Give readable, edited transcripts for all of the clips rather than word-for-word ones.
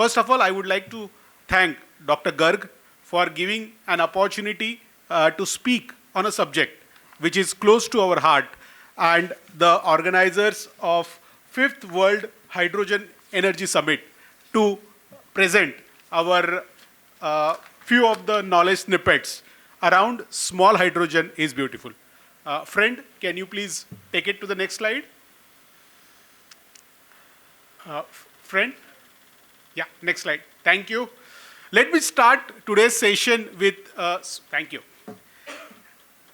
First of all, I would like to thank Dr. Garg for giving an opportunity to speak on a subject which is close to our heart, and the organizers of 5th World Hydrogen Energy Summit to present our few of the knowledge snippets around small hydrogen is beautiful. Friend, can you please take it to the next slide? Friend? Yeah, next slide. Thank you. Let me start today's session with, thank you.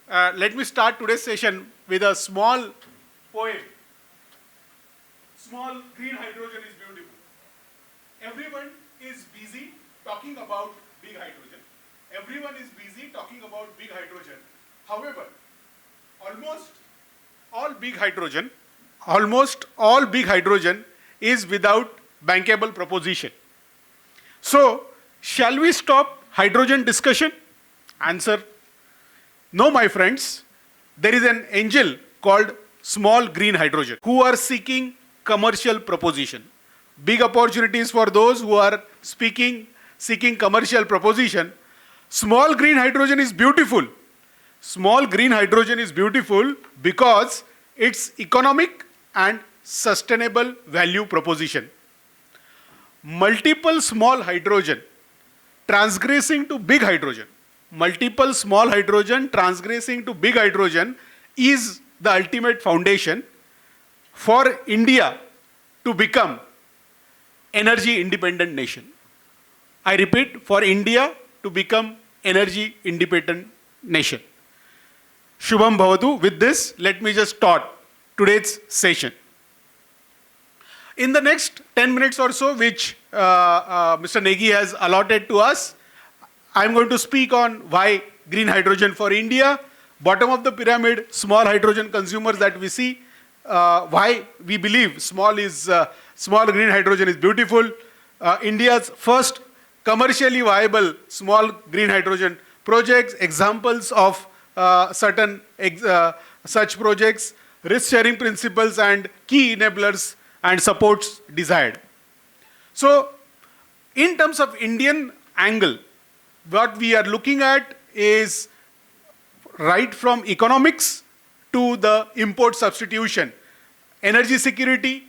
Let me start today's session with a small poem. Small green hydrogen is beautiful. Everyone is busy talking about big hydrogen. Everyone is busy talking about big hydrogen. However, almost all big hydrogen is without bankable proposition. So, shall we stop hydrogen discussion? Answer: no, my friends. There is an angel called small green hydrogen who are seeking commercial proposition. Big opportunities for those who are seeking commercial proposition. Small green hydrogen is beautiful. Small green hydrogen is beautiful because it's economic and sustainable value proposition. Multiple small hydrogen transgressing to big hydrogen. Multiple small hydrogen transgressing to big hydrogen is the ultimate foundation for India to become energy independent nation. I repeat, for India to become energy independent nation. Shubham Bhavatu. With this, let me just start today's session. In the next 10 minutes or so, which Mr. Negi has allotted to us, I'm going to speak on why green hydrogen for India, bottom of the pyramid, small hydrogen consumers that we see, why we believe small green hydrogen is beautiful, India's first commercially viable small green hydrogen projects, examples of certain such projects, risk-sharing principles and key enablers and supports desired. So, in terms of Indian angle, what we are looking at is right from economics to the import substitution, energy security,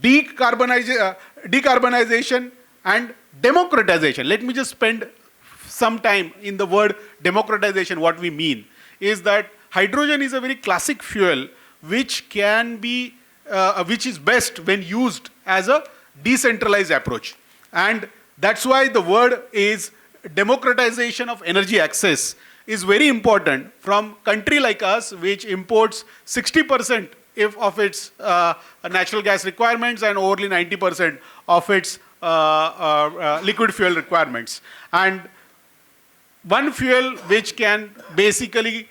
decarbonization and democratization. Let me just spend some time in the word democratization. What we mean is that hydrogen is a very classic fuel which can be, which is best when used as a decentralized approach. And that's why the word is democratization of energy access is very important from country like us, which imports 60% of its natural gas requirements and over 90% of its liquid fuel requirements. And one fuel which can basically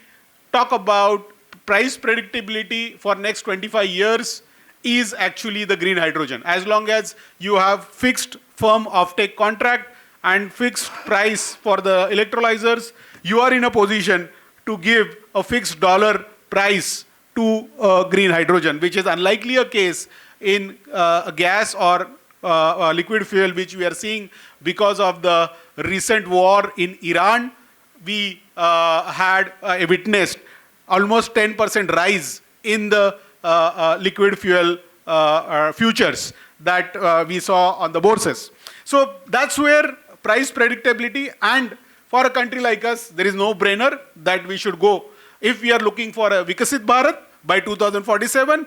talk about price predictability for next 25 years is actually the green hydrogen. As long as you have fixed firm offtake contract and fixed price for the electrolyzers, you are in a position to give a fixed dollar price to green hydrogen, which is unlikely a case in gas or liquid fuel, which we are seeing because of the recent war in Iran. We had witnessed almost 10% rise in the liquid fuel futures that we saw on the bourses. So that's where price predictability, and for a country like us, there is no brainer that we should go. If we are looking for a Vikasit Bharat by 2047,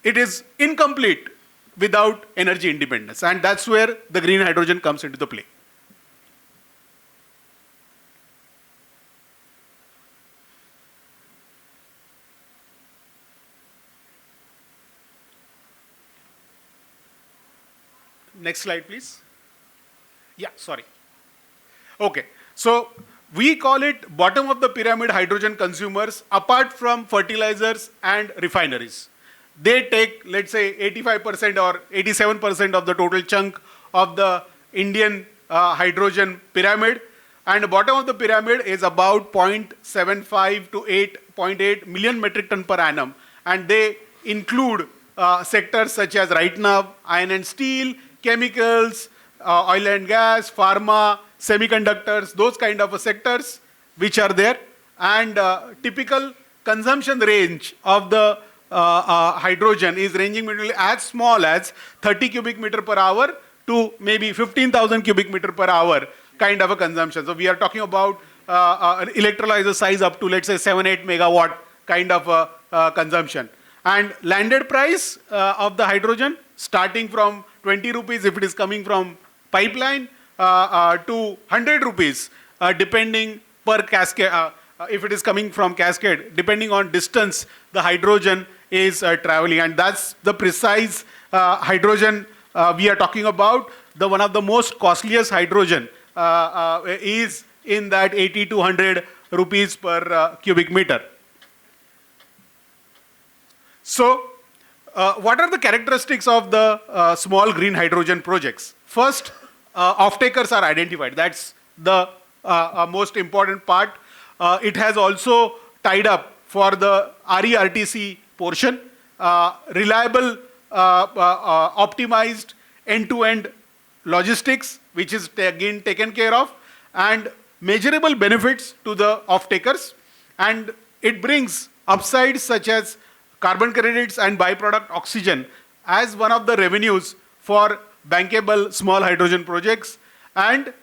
it is incomplete without energy independence. And that's where the green hydrogen comes into the play. Next slide, please. Yeah, sorry. Okay, so we call it bottom of the pyramid hydrogen consumers apart from fertilizers and refineries. They take, let's say, 85% or 87% of the total chunk of the Indian hydrogen pyramid, and the bottom of the pyramid is about 0.75 to 8.8 million metric ton per annum, and they include sectors such as right now iron and steel, chemicals, oil and gas, pharma, semiconductors, those kind of sectors which are there. And typical consumption range of the hydrogen is ranging between as small as 30 cubic meter per hour to maybe 15,000 cubic meter per hour kind of a consumption. So we are talking about an electrolyzer size up to, let's say, 7-8 megawatt kind of consumption. And landed price of the hydrogen starting from 20 rupees if it is coming from pipeline to 100 rupees depending per cascade, if it is coming from cascade, depending on distance the hydrogen is traveling. And that's the precise hydrogen we are talking about. The one of the most costliest hydrogen is in that 80 to 100 rupees per cubic meter. So, what are the characteristics of the small green hydrogen projects? First, off-takers are identified. That's the most important part. It has also tied up for the RE/RTC portion, reliable, optimized end-to-end logistics, which is again taken care of, and measurable benefits to the off-takers. And it brings upsides such as carbon credits and byproduct oxygen as one of the revenues for bankable small hydrogen projects. And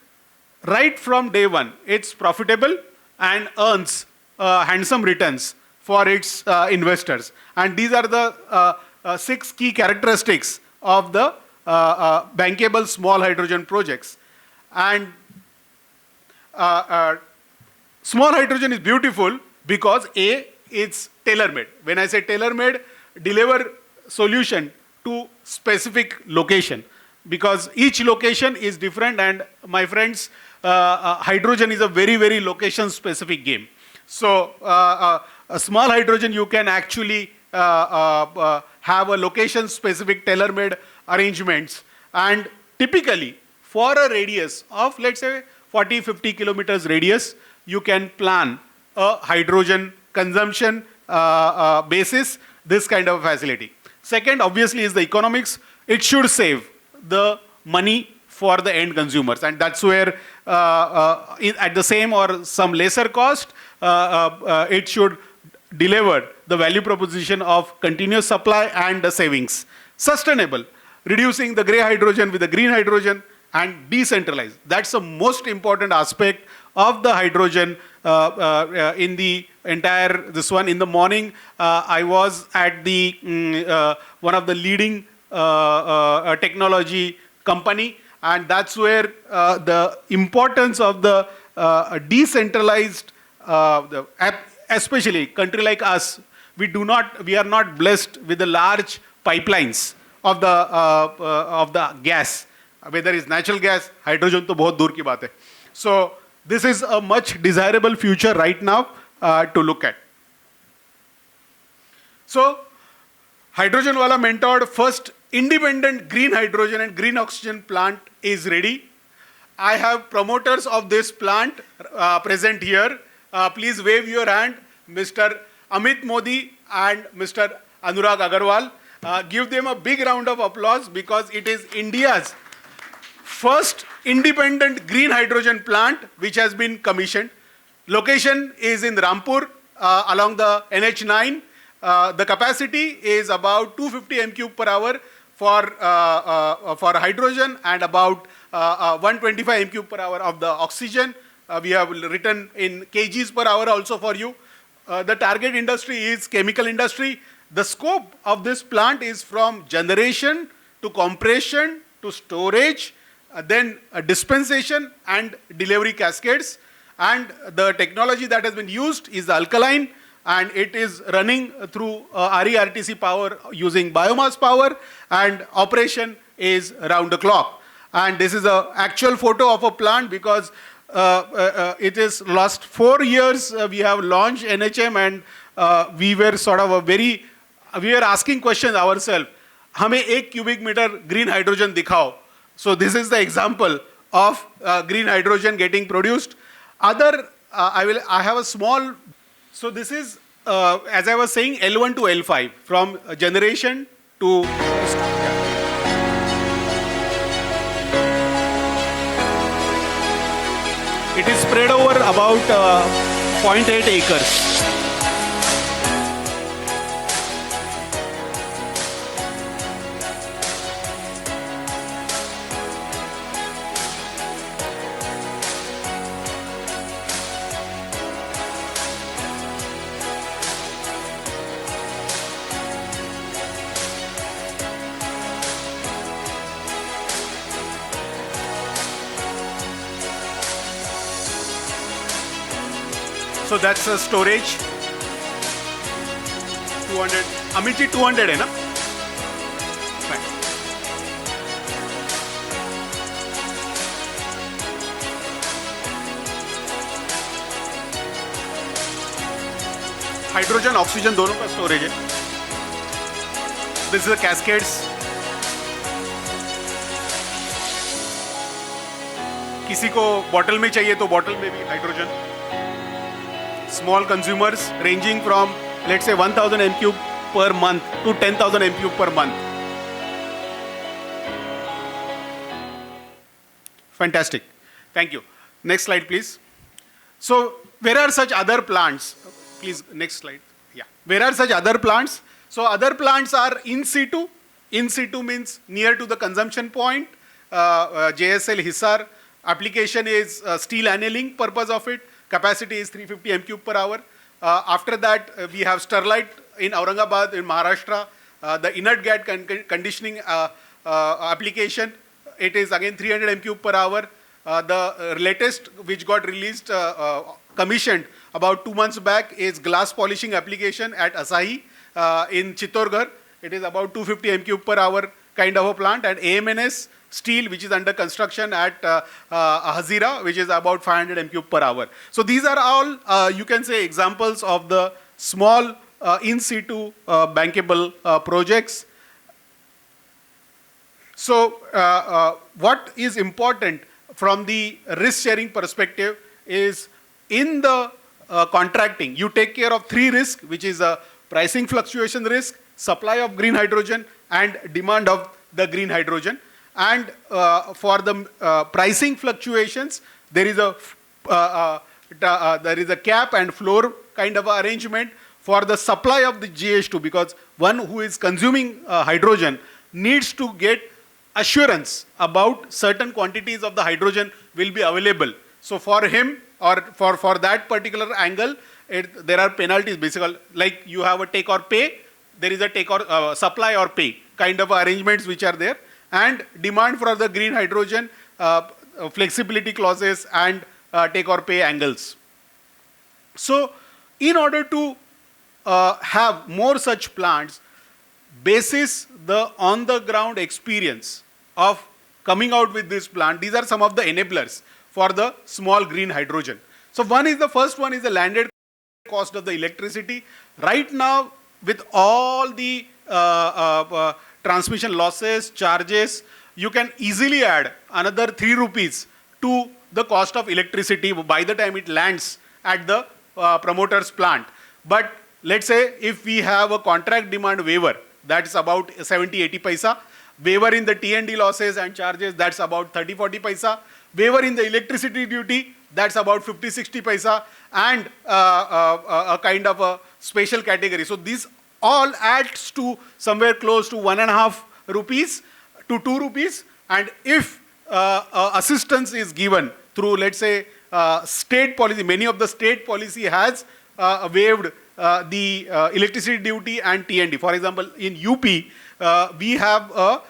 right from day one, it's profitable and earns handsome returns for its investors. And these are the 6 key characteristics of the bankable small hydrogen projects. And small hydrogen is beautiful because A, it's tailor-made. When I say tailor-made, deliver solution to specific location, because each location is different. And my friends, hydrogen is a very, very location-specific game. So a small hydrogen, you can actually have a location-specific tailor-made arrangements. And typically, for a radius of, let's say, 40-50 kilometers radius, you can plan a hydrogen consumption basis, this kind of facility. Second, obviously, is the economics. It should save the money for the end consumers. And that's where, at the same or some lesser cost, it should deliver the value proposition of continuous supply and the savings. Sustainable, reducing the gray hydrogen with the green hydrogen, and decentralized. That's the most important aspect of the hydrogen in the entire this one. In the morning, I was at the one of the leading technology company, and that's where the importance of the decentralized, especially country like us, we are not blessed with the large pipelines of the gas. Whether it's natural gas, hydrogen to bahut dur ki baat hai. So this is a much desirable future right now to look at. So HydrogenWala mentored first independent green hydrogen and green oxygen plant is ready. I have promoters of this plant present here. Please wave your hand, Mr. Amit Modi and Mr. Anurag Agarwal. Give them a big round of applause, because it is India's first independent green hydrogen plant which has been commissioned. Location is in Rampur along the NH9. The capacity is about 250 m³ per hour for hydrogen and about 125 m³ per hour of the oxygen. We have written in kgs per hour also for you. The target industry is chemical industry. The scope of this plant is from generation to compression to storage, then dispensation and delivery cascades. And the technology that has been used is alkaline, and it is running through RE/RTC power using biomass power, and operation is round the clock. And this is an actual photo of a plant, because it is last 4 years we have launched NHM, and we were sort of we were asking questions ourselves. हमें 1 cubic meter green hydrogen दिखाओ. So this is the example of green hydrogen getting produced. I have a small, so this is, as I was saying, L1 to L5, from generation to about 0.8 acres. So that's a storage. 200. Amit ji 200 hai na? Fine. Hydrogen oxygen दोनों का storage है. This is the cascades. किसी को bottle में चाहिए तो bottle में भी hydrogen. Small consumers ranging from, let's say, 1000 m³ per month to 10,000 m³ per month. Fantastic. Thank you. Next slide, please. So, where are such other plants? Please, next slide. Yeah. Where are such other plants? So, other plants are in situ. In situ means near to the consumption point. JSL Hisar. Application is steel annealing purpose of it. Capacity is 350 m³ per hour. After that, we have Sterlite in Aurangabad in Maharashtra. The inert gas conditioning application, it is again 300 m³ per hour. The latest which got released, commissioned about 2 months back is glass polishing application at Asahi in Chittorgarh. It is about 250 m³ per hour kind of a plant. And AMNS steel, which is under construction at Hazira, which is about 500 m³ per hour. So these are all, you can say, examples of the small in situ bankable projects. So what is important from the risk sharing perspective is in the contracting, you take care of 3 risks, which is a pricing fluctuation risk, supply of green hydrogen, and demand of the green hydrogen. And for the pricing fluctuations, there is a cap and floor kind of arrangement for the supply of the GH2, because one who is consuming hydrogen needs to get assurance about certain quantities of the hydrogen will be available. So for him or for that particular angle, there are penalties. Basically, like you have a take or pay, there is a take or supply or pay kind of arrangements which are there. And demand for the green hydrogen, flexibility clauses, and take or pay angles. So, in order to have more such plants, basis the on-the-ground experience of coming out with this plant, these are some of the enablers for the small green hydrogen. So, the first one is the landed cost of the electricity. Right now, with all the transmission losses, charges, you can easily add another 3 rupees to the cost of electricity by the time it lands at the promoter's plant. But let's say if we have a contract demand waiver, that's about 70-80 paisa. Waiver in the T&D losses and charges, that's about 30-40 paisa. Waiver in the electricity duty, that's about 50-60 paisa. And a kind of a special category. So these all adds to somewhere close to 1.5 rupees to 2 rupees. And if assistance is given through, let's say, state policy, many of the state policy has waived the electricity duty and T&D. For example, in UP, we have a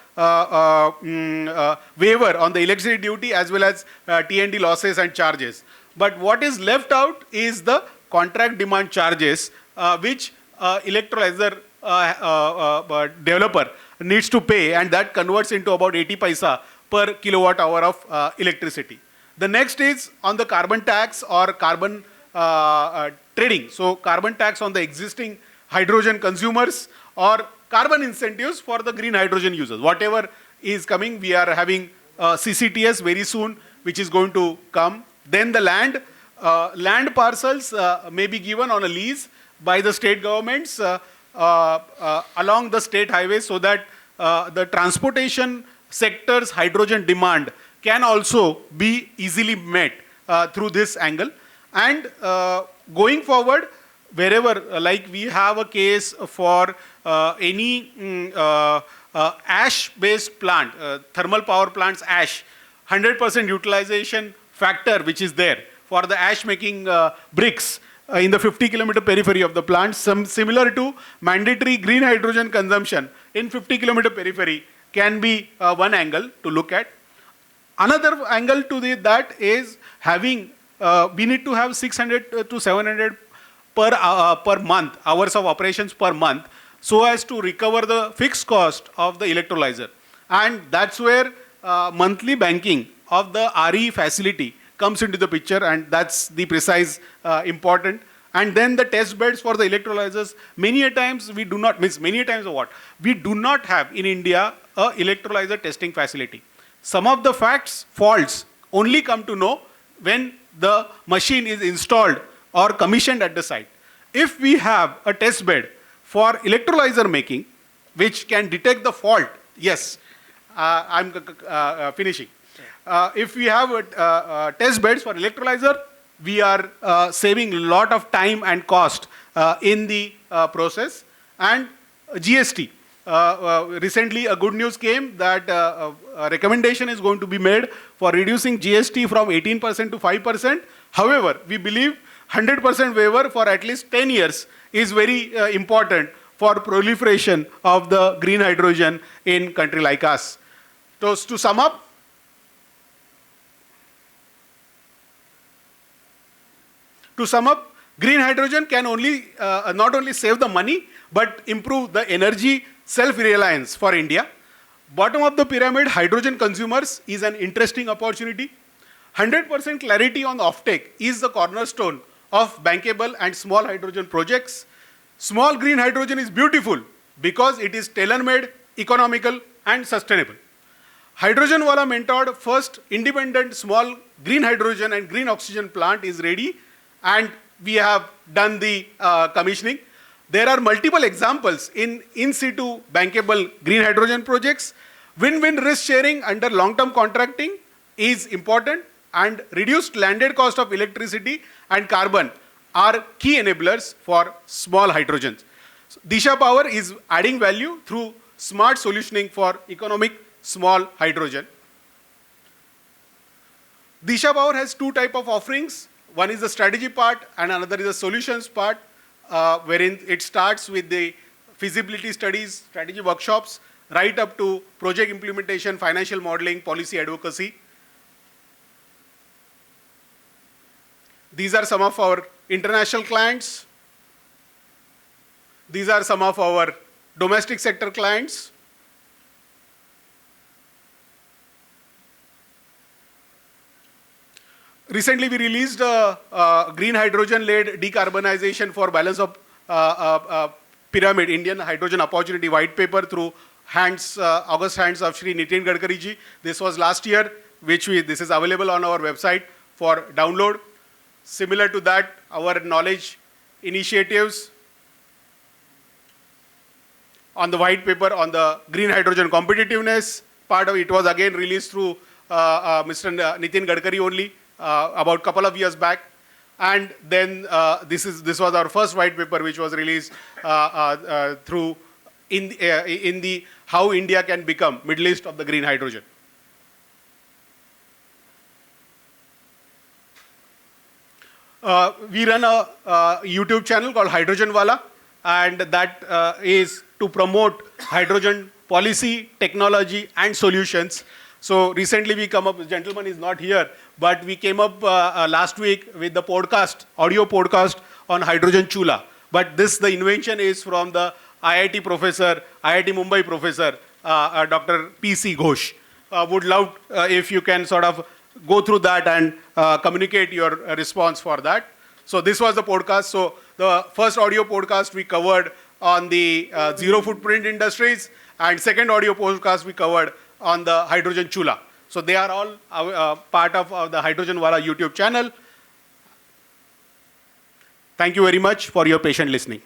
waiver on the electricity duty as well as T&D losses and charges. But what is left out is the contract demand charges, which electrolyzer developer needs to pay, and that converts into about 80 paisa per kilowatt hour of electricity. The next is on the carbon tax or carbon trading. So carbon tax on the existing hydrogen consumers or carbon incentives for the green hydrogen users. Whatever is coming, we are having CCTS very soon, which is going to come. Then the land parcels may be given on a lease by the state governments along the state highways, so that the transportation sector's hydrogen demand can also be easily met through this angle. And going forward, wherever, like we have a case for any ash-based plant, thermal power plants, ash, 100% utilization factor which is there for the ash making bricks in the 50-kilometer periphery of the plant, similar to mandatory green hydrogen consumption in 50-kilometer periphery can be one angle to look at. Another angle to that is having, we need to have 600 to 700 per month, hours of operations per month, so as to recover the fixed cost of the electrolyzer. And that's where monthly banking of the RE facility comes into the picture, and that's the precise important. And then the test beds for the electrolyzers, many a times we do not, many a times what? We do not have in India a electrolyzer testing facility. Some of the faults only come to know when the machine is installed or commissioned at the site. If we have a test bed for electrolyzer making, which can detect the fault, yes, I'm finishing. If we have test beds for electrolyzer, we are saving a lot of time and cost in the process. And GST. Recently, a good news came that a recommendation is going to be made for reducing GST from 18% to 5%. However, we believe 100% waiver for at least 10 years is very important for proliferation of the green hydrogen in a country like us. So, to sum up, green hydrogen can only not only save the money, but improve the energy self-reliance for India. Bottom of the pyramid, hydrogen consumers is an interesting opportunity. 100% clarity on offtake is the cornerstone of bankable and small hydrogen projects. Small green hydrogen is beautiful because it is tailor-made, economical, and sustainable. HydrogenWala mentored first independent small green hydrogen and green oxygen plant is ready, and we have done the commissioning. There are multiple examples in situ bankable green hydrogen projects. Win-win risk sharing under long-term contracting is important, and reduced landed cost of electricity and carbon are key enablers for small hydrogens. So, Deesha Power is adding value through smart solutioning for economic small hydrogen. Deesha Power has two types of offerings. One is the strategy part and another is the solutions part, wherein it starts with the feasibility studies, strategy workshops, right up to project implementation, financial modeling, policy advocacy. These are some of our international clients. These are some of our domestic sector clients. Recently, we released a green hydrogen-led decarbonization for balance of pyramid, Indian hydrogen opportunity white paper through August hands of Shri Nitin Gadkari ji. This was last year, this is available on our website for download. Similar to that, our knowledge initiatives on the white paper on the green hydrogen competitiveness, part of it was again released through Mr. Nitin Gadkari only about a couple of years back. And then this was our first white paper which was released through in the how India can become Middle East of the green hydrogen. We run a YouTube channel called HydrogenWala, and that is to promote hydrogen policy, technology, and solutions. So recently we come up, the gentleman is not here, but we came up last week with the podcast, audio podcast on hydrogen chula. But the invention is from the IIT professor, IIT Mumbai professor, Dr. P.C. Ghosh. Would love if you can sort of go through that and communicate your response for that. So this was the podcast. So the first audio podcast we covered on the zero footprint industries, and second audio podcast we covered on the hydrogen chula. So they are all part of the HydrogenWala YouTube channel. Thank you very much for your patient listening.